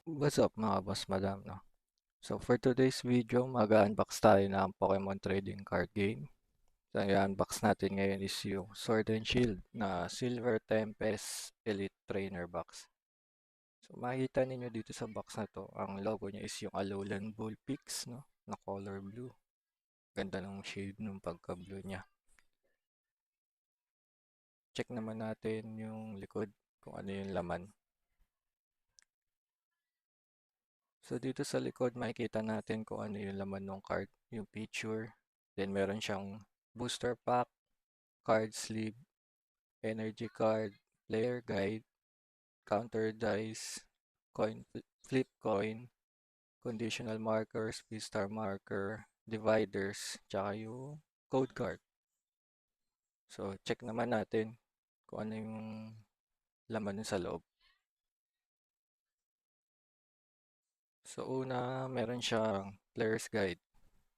What's up mga boss madam, no? So for today's video, mag-unbox tayo ng Pokemon Trading Card Game. So i-unbox natin ngayon is yung Sword and Shield na Silver Tempest Elite Trainer Box. So makikita ninyo dito sa box na to, ang logo niya is yung Alolan Vulpix, no? Na color blue. Ganda ng shade ng pagka-blue niya. Check naman natin yung likod kung ano yung laman. So dito sa likod makikita natin kung ano yung laman ng card, yung picture. Then meron siyang booster pack, card sleeve, energy card, player guide, counter dice, flip coin, conditional markers, V-star marker, dividers, tsaka yung code card. So check naman natin kung ano yung laman nun sa loob. So una, meron siyang player's guide.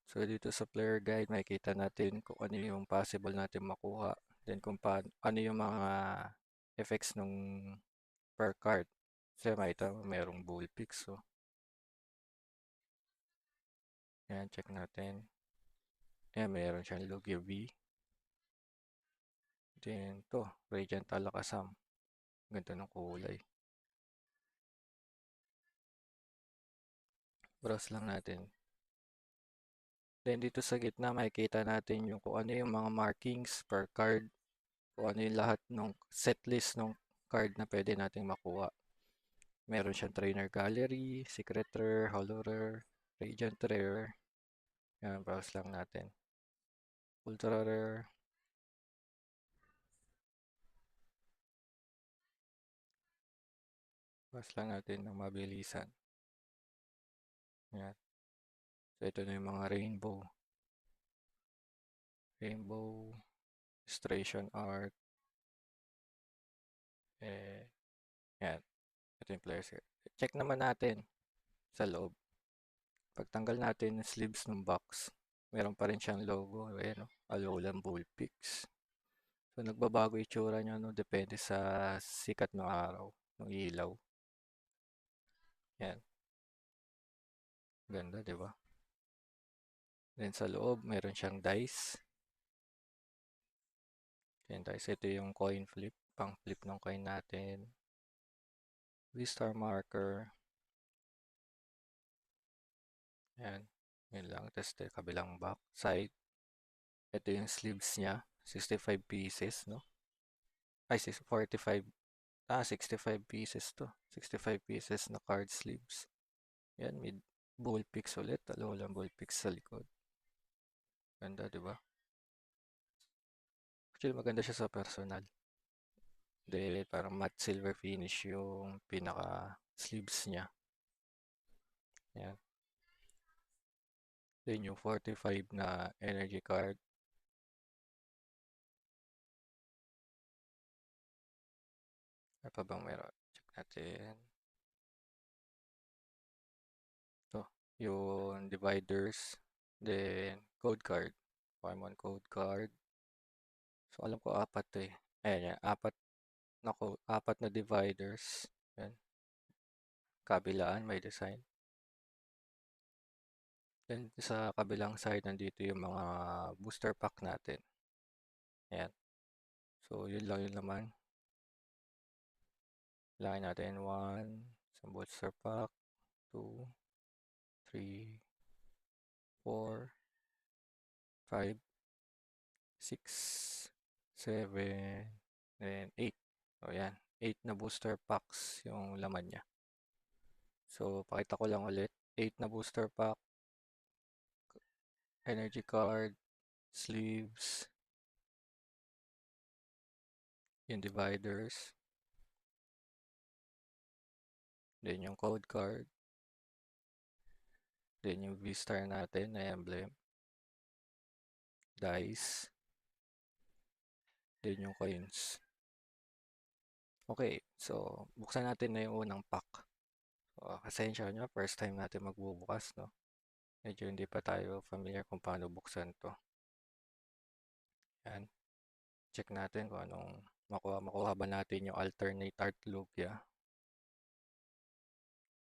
So dito sa player guide, makikita natin kung ano yung possible natin makuha. Then kung ano yung mga effects nung per card. Kasi makita mo merong Bullpix. So, yan, check natin. Yan, meron siyang Lugia V. Then to, Radiant Alakazam. Ganda ng kulay. Browse lang natin. Then dito sa gitna, makikita natin yung kung ano yung mga markings per card. Kung ano yung lahat ng set list ng card na pwede nating makuha. Meron siyang Trainer Gallery, Secret Rare, Holo Rare, Radiant Rare. Yan, browse lang natin. Ultra Rare. Browse lang natin ng mabilisan. Yan. So, ito na yung mga rainbow. Rainbow, illustration art. Eh, yan. Ito yung players here. Check naman natin sa loob. Pagtanggal natin yung sleeves ng box, meron pa rin siyang logo. Ayan, no? Alolan Bullpix. So, nagbabago itsura niya, no? Depende sa sikat ng araw, ng ilaw. Yan. Ganda, di ba? Then sa loob, meron siyang dice. Yan dice. Ito yung coin flip. Pang flip ng coin natin. V-star marker. Yan. Yun lang. Tapos ito yung kabilang back side. Ito yung sleeves niya. 65 pieces, no? Ay, 45. 65 pieces to. 65 pieces na card sleeves. Yan, may Bullpix ulit. Alolan Bullpix sa likod. Ganda, di ba? Actually, maganda siya sa personal. Dahil parang matte silver finish yung pinaka sleeves niya. Yan. Then yung 45 na energy card. Ano pa bang meron? Check natin. Ito, yung dividers. Then, code card. Pokemon code card. So, alam ko apat to eh. Ayan yan, apat na dividers. Yan, kabilaan, may design. Then, sa kabilang side, nandito yung mga booster pack natin. Ayan. So, yun lang yung laman. Kailangan natin 1, sa booster pack, 2, 3, 4, 5, 6, 7, and 8. So, yan. 8 na booster packs yung laman niya. So, pakita ko lang ulit. 8 na booster pack, energy card, sleeves, yung dividers, then yung code card, then yung V-star natin na emblem, dice, then yung coins. Okay, so buksan natin na yung unang pack. So, pasensya nyo, first time natin magbubukas, no? Medyo hindi pa tayo familiar kung paano buksan to. Yan. Check natin kung anong makuha ba natin yung alternate art Lugia.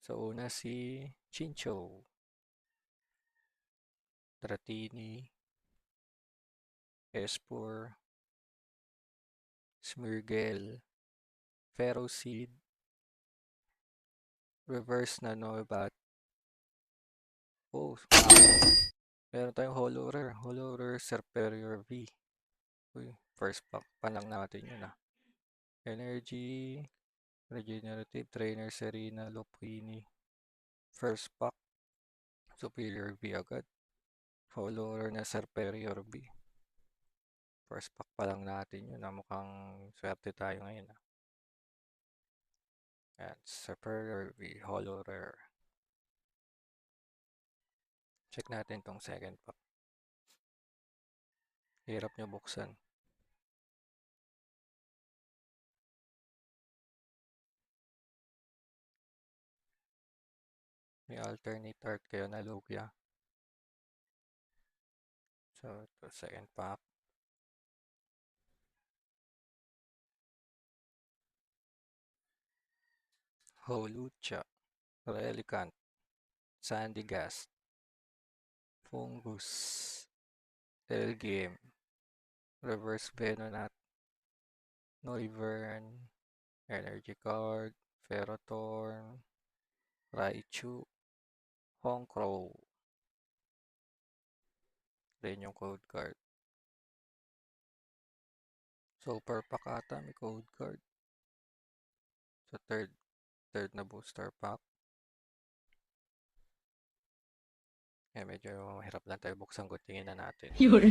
Sa una si Chincho, Dratini, Espor, Smeargle, Ferroseed, Reverse na Noibat. Oh, meron tayong Holo Rare Serperior V. Uy, first pack pa lang natin yun ah. Energy, Regenerative, Trainer Serena, Lopuini. First pack, Superior V agad. Holo Rare na Serperior V. First pack pa lang natin yun ah. Mukhang swerte tayo ngayon ah. Ayan, Superior V, Holo Rare. Check natin tong second pack. Hirap nyo buksan. May alternate art kayo na Lugia. So, ito second pack. Holucha, Relicanth, Sandygast, Fungus, Elgame, Reverse Venonat, Noivern, Energy Card, Ferrothorn, Raichu, Honchkrow. Then yung code card. So, per pack ata may code card. So, third na booster pack. Medyo hirap lang tayo buksan kung tingin na natin. Yun.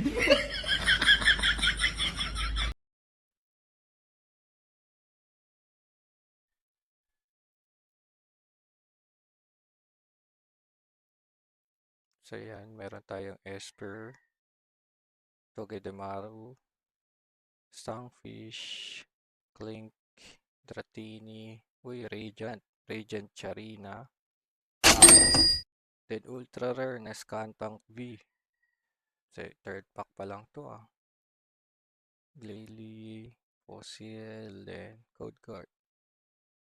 So, yan. Meron tayong Esper, Togedemaru, Stingfish, Klink, Dratini, Radiant Charina, then ultra rare na Scantank V. So, third pack pa lang to ah. Glalie, Fossil, then code card.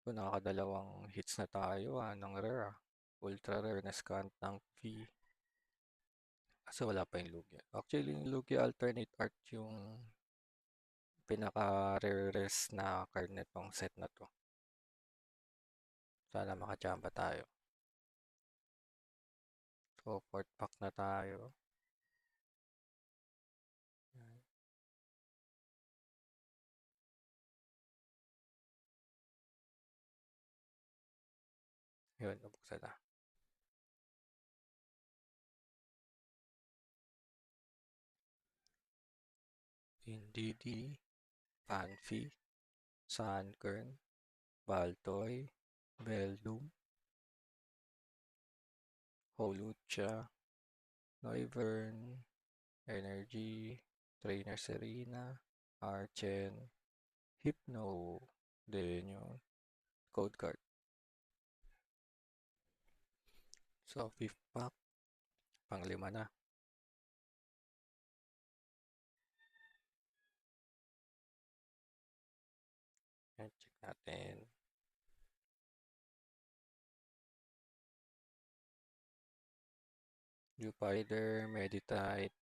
So, nakakadalawang hits na tayo ah, ng rare ah. Ultra rare na Scantank V. Kasi wala pa yung Lugia. Actually, yung Lugia alternate art yung pinaka-rarest na card nitong set na to. Sana makachamba tayo. So, fourth pack na tayo. Yun, nabuksan na. Indeedee, Panfy, Sunkern, Baltoy, Beldum, Holucha, Noivern, Energy, Trainer Serena, Archen, Hypno, din yung code card. So, fifth pack, pang-5 na. Yan, check natin. Jupiter, Meditite,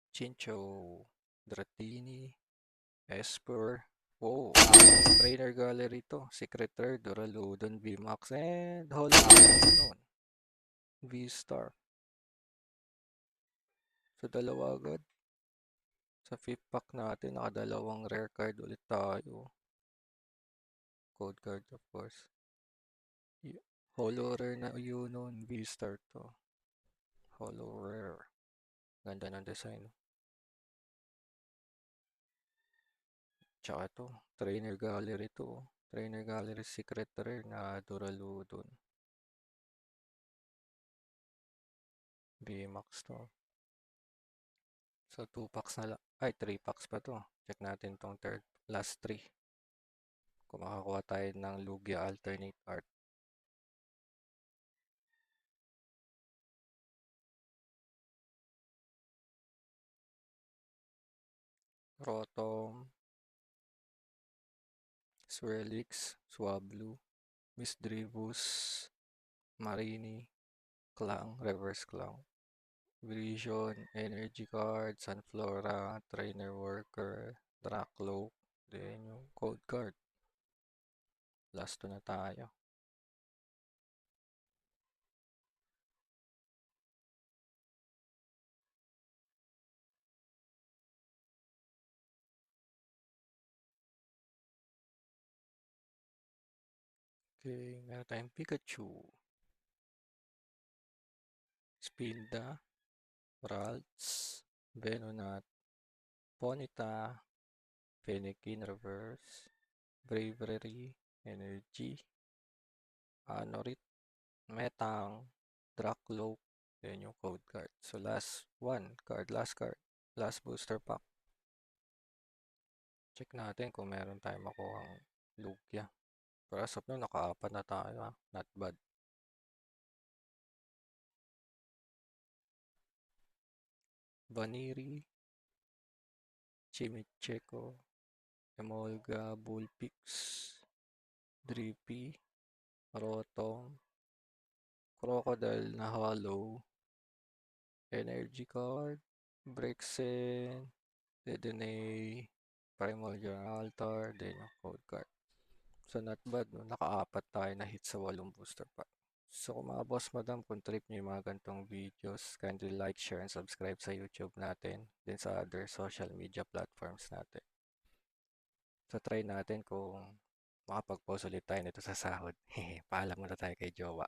Chincho, Dratini, Esper. Oh, Trainer Gallery to. Secret Rare, Duraludon, VMAX, and Holo V-Star. So, dalawa agad. Sa fifth pack natin, nakadalawang rare card ulit tayo. Code card, of course. Holo Rare na yun nun. V-Star to. Holo Rare. Ganda ng design. Tsaka to, Trainer Gallery to. Trainer Gallery Secret Rare na Duraludon. VMAX to. So, 2 packs na lang. Ay, 3 packs pa to. Check natin tong last 3. Kung makakuha tayo ng Lugia alternate art. Rotom, Swirlix, Swablu, Misdreavus, Marini, Clang, Reverse Clang, Vision, Energy Card, Sunflora, Trainer Worker, Dracloak, then yung Code Card. Last 2 na tayo. Okay, meron tayong Pikachu, Spinda, Ralts, Venonat, Ponyta, Fennekin Reverse, Bravery, Energy, Anorit, Metang, Dracloak, then yung code card. So last last booster pack. Check natin kung meron tayong makuhang Lugia. Pero as of now, naka-apat na tayo ha. Not bad. Vaniri, Chimicheko, Emolga, Bullpix, Drippy, Rotom, Crocodile na Hollow, Energy Card, Brexen, Dedenne, Primordial Altar, then yung code card. So not bad, no? Naka-apat tayo na hit sa 8 booster pack. So kung mga boss madam, kung trip nyo yung mga ganitong videos, kindly like, share, and subscribe sa YouTube natin, then sa other social media platforms natin. So try natin kung makapag-post ulit tayo nito sa sahod. Paalam muna tayo kay Jowa.